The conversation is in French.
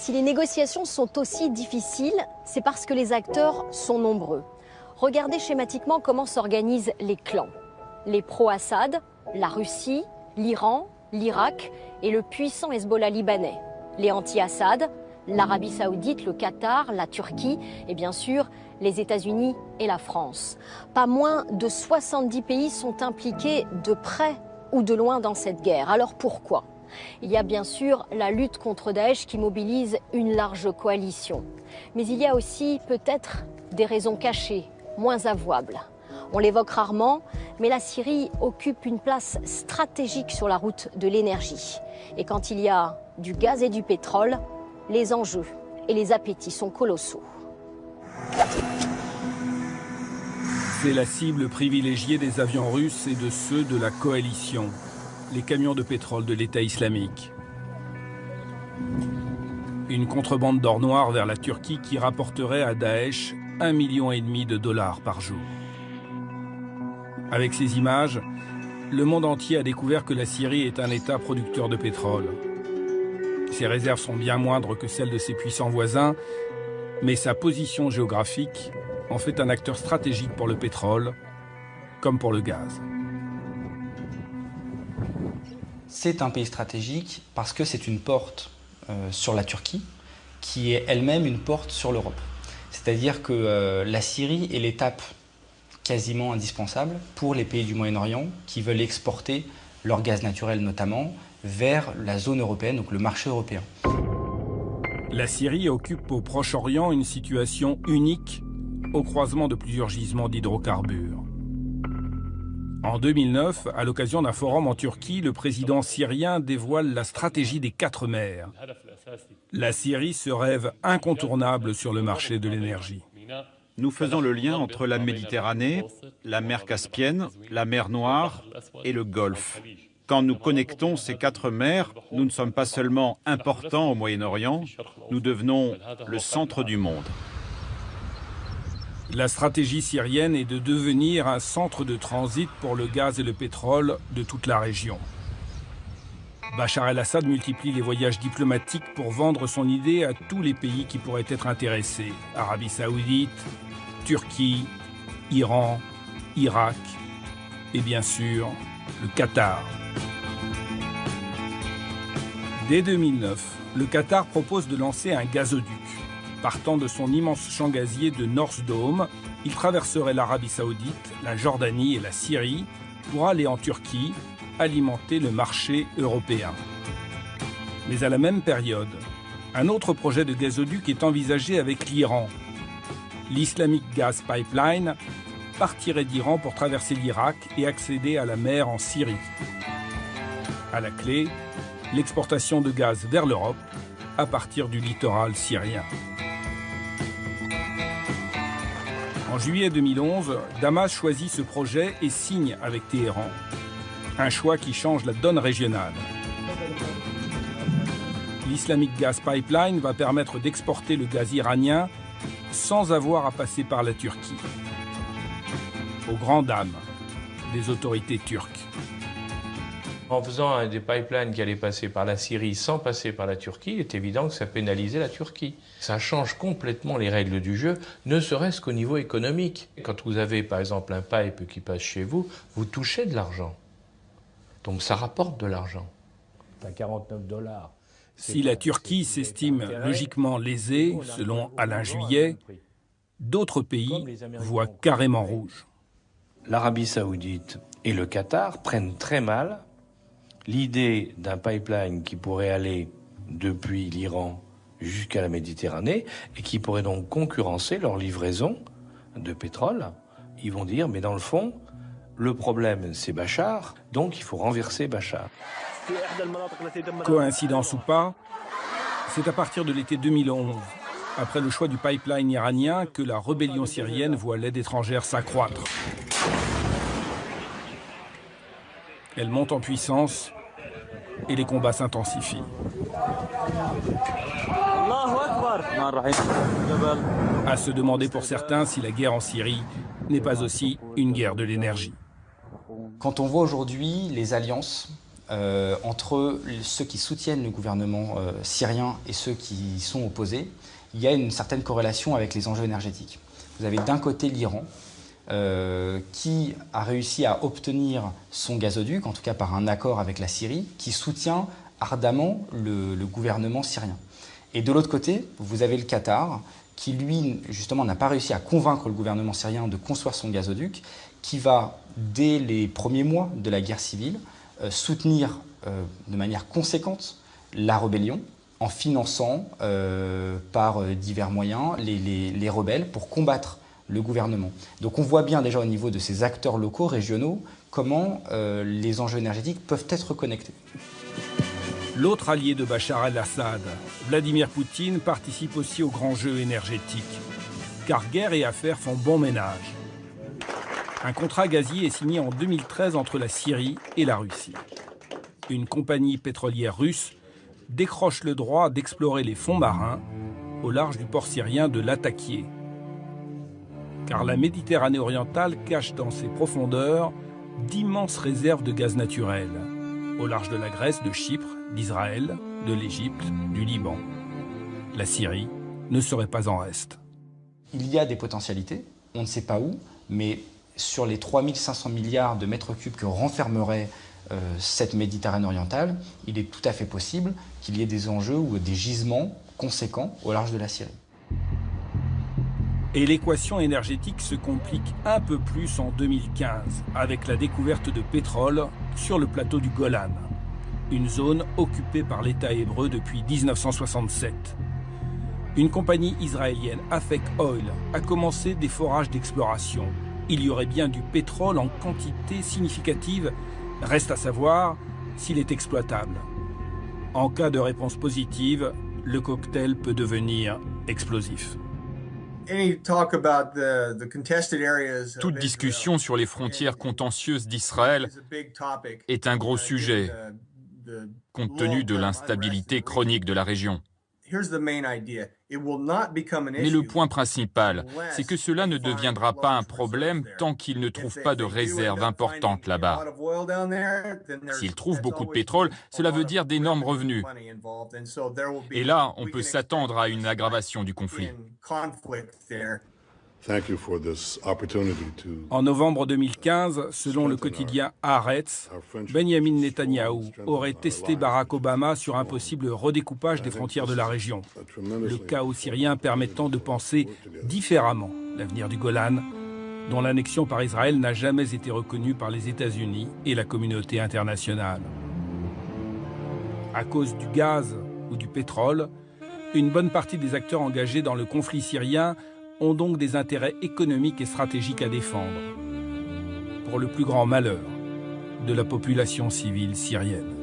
Si les négociations sont aussi difficiles, c'est parce que les acteurs sont nombreux. Regardez schématiquement comment s'organisent les clans. Les pro-Assad, la Russie, l'Iran, l'Irak et le puissant Hezbollah libanais. Les anti-Assad, l'Arabie Saoudite, le Qatar, la Turquie et bien sûr les États-Unis et la France. Pas moins de 70 pays sont impliqués de près ou de loin dans cette guerre. Alors pourquoi ? Il y a bien sûr la lutte contre Daesh qui mobilise une large coalition. Mais il y a aussi peut-être des raisons cachées, moins avouables. On l'évoque rarement, mais la Syrie occupe une place stratégique sur la route de l'énergie. Et quand il y a du gaz et du pétrole, les enjeux et les appétits sont colossaux. C'est la cible privilégiée des avions russes et de ceux de la coalition, les camions de pétrole de l'État islamique. Une contrebande d'or noir vers la Turquie qui rapporterait à Daesh 1,5 million de dollars par jour. Avec ces images, le monde entier a découvert que la Syrie est un État producteur de pétrole. Ses réserves sont bien moindres que celles de ses puissants voisins, mais sa position géographique en fait un acteur stratégique pour le pétrole, comme pour le gaz. C'est un pays stratégique parce que c'est une porte sur la Turquie, qui est elle-même une porte sur l'Europe. C'est-à-dire que la Syrie est l'étape quasiment indispensable pour les pays du Moyen-Orient qui veulent exporter leur gaz naturel notamment vers la zone européenne, donc le marché européen. La Syrie occupe au Proche-Orient une situation unique au croisement de plusieurs gisements d'hydrocarbures. En 2009, à l'occasion d'un forum en Turquie, le président syrien dévoile la stratégie des 4 mers. La Syrie se rêve incontournable sur le marché de l'énergie. Nous faisons le lien entre la Méditerranée, la mer Caspienne, la mer Noire et le Golfe. Quand nous connectons ces 4 mers, nous ne sommes pas seulement importants au Moyen-Orient, nous devenons le centre du monde. La stratégie syrienne est de devenir un centre de transit pour le gaz et le pétrole de toute la région. Bachar el-Assad multiplie les voyages diplomatiques pour vendre son idée à tous les pays qui pourraient être intéressés. Arabie Saoudite, Turquie, Iran, Irak et bien sûr le Qatar. Dès 2009, le Qatar propose de lancer un gazoduc. Partant de son immense champ gazier de North Dome, il traverserait l'Arabie Saoudite, la Jordanie et la Syrie pour aller en Turquie alimenter le marché européen. Mais à la même période, un autre projet de gazoduc est envisagé avec l'Iran. L'Islamic Gas Pipeline partirait d'Iran pour traverser l'Irak et accéder à la mer en Syrie. À la clé, l'exportation de gaz vers l'Europe à partir du littoral syrien. En juillet 2011, Damas choisit ce projet et signe avec Téhéran. Un choix qui change la donne régionale. L'Islamic Gas Pipeline va permettre d'exporter le gaz iranien sans avoir à passer par la Turquie. Aux grandes dames des autorités turques. En faisant des pipelines qui allaient passer par la Syrie sans passer par la Turquie, il est évident que ça pénalisait la Turquie. Ça change complètement les règles du jeu, ne serait-ce qu'au niveau économique. Quand vous avez par exemple un pipe qui passe chez vous, vous touchez de l'argent. Donc ça rapporte de l'argent. À 49 $. Si la Turquie s'estime logiquement lésée, selon Alain Juillet, d'autres pays voient carrément rouge. L'Arabie Saoudite et le Qatar prennent très mal l'idée d'un pipeline qui pourrait aller depuis l'Iran jusqu'à la Méditerranée et qui pourrait donc concurrencer leur livraison de pétrole. Ils vont dire, mais dans le fond, le problème c'est Bachar, donc il faut renverser Bachar. Coïncidence ou pas, c'est à partir de l'été 2011, après le choix du pipeline iranien, que la rébellion syrienne voit l'aide étrangère s'accroître. Elle monte en puissance et les combats s'intensifient. À se demander pour certains si la guerre en Syrie n'est pas aussi une guerre de l'énergie. Quand on voit aujourd'hui les alliances entre ceux qui soutiennent le gouvernement syrien et ceux qui y sont opposés, il y a une certaine corrélation avec les enjeux énergétiques. Vous avez d'un côté l'Iran, qui a réussi à obtenir son gazoduc, en tout cas par un accord avec la Syrie, qui soutient ardemment le gouvernement syrien. Et de l'autre côté, vous avez le Qatar, qui lui, justement, n'a pas réussi à convaincre le gouvernement syrien de construire son gazoduc, qui va, dès les premiers mois de la guerre civile, soutenir de manière conséquente la rébellion, en finançant par divers moyens les rebelles pour combattre le gouvernement. Donc on voit bien déjà au niveau de ces acteurs locaux, régionaux, comment les enjeux énergétiques peuvent être connectés. L'autre allié de Bachar el-Assad, Vladimir Poutine, participe aussi au grand jeu énergétique. Car guerre et affaires font bon ménage. Un contrat gazier est signé en 2013 entre la Syrie et la Russie. Une compagnie pétrolière russe décroche le droit d'explorer les fonds marins au large du port syrien de Latakié. Car la Méditerranée orientale cache dans ses profondeurs d'immenses réserves de gaz naturel, au large de la Grèce, de Chypre, d'Israël, de l'Égypte, du Liban. La Syrie ne serait pas en reste. Il y a des potentialités, on ne sait pas où, mais sur les 3500 milliards de mètres cubes que renfermerait cette Méditerranée orientale, il est tout à fait possible qu'il y ait des enjeux ou des gisements conséquents au large de la Syrie. Et l'équation énergétique se complique un peu plus en 2015 avec la découverte de pétrole sur le plateau du Golan, une zone occupée par l'État hébreu depuis 1967. Une compagnie israélienne, Afek Oil, a commencé des forages d'exploration. Il y aurait bien du pétrole en quantité significative, reste à savoir s'il est exploitable. En cas de réponse positive, le cocktail peut devenir explosif. Toute discussion sur les frontières contentieuses d'Israël est un gros sujet, compte tenu de l'instabilité chronique de la région. Mais le point principal, c'est que cela ne deviendra pas un problème tant qu'ils ne trouvent pas de réserves importantes là-bas. S'ils trouvent beaucoup de pétrole, cela veut dire d'énormes revenus. Et là, on peut s'attendre à une aggravation du conflit. En novembre 2015, selon le quotidien Haaretz, Benjamin Netanyahou aurait testé Barack Obama sur un possible redécoupage des frontières de la région. Le chaos syrien permettant de penser différemment l'avenir du Golan, dont l'annexion par Israël n'a jamais été reconnue par les États-Unis et la communauté internationale. À cause du gaz ou du pétrole, une bonne partie des acteurs engagés dans le conflit syrien ont donc des intérêts économiques et stratégiques à défendre, pour le plus grand malheur de la population civile syrienne.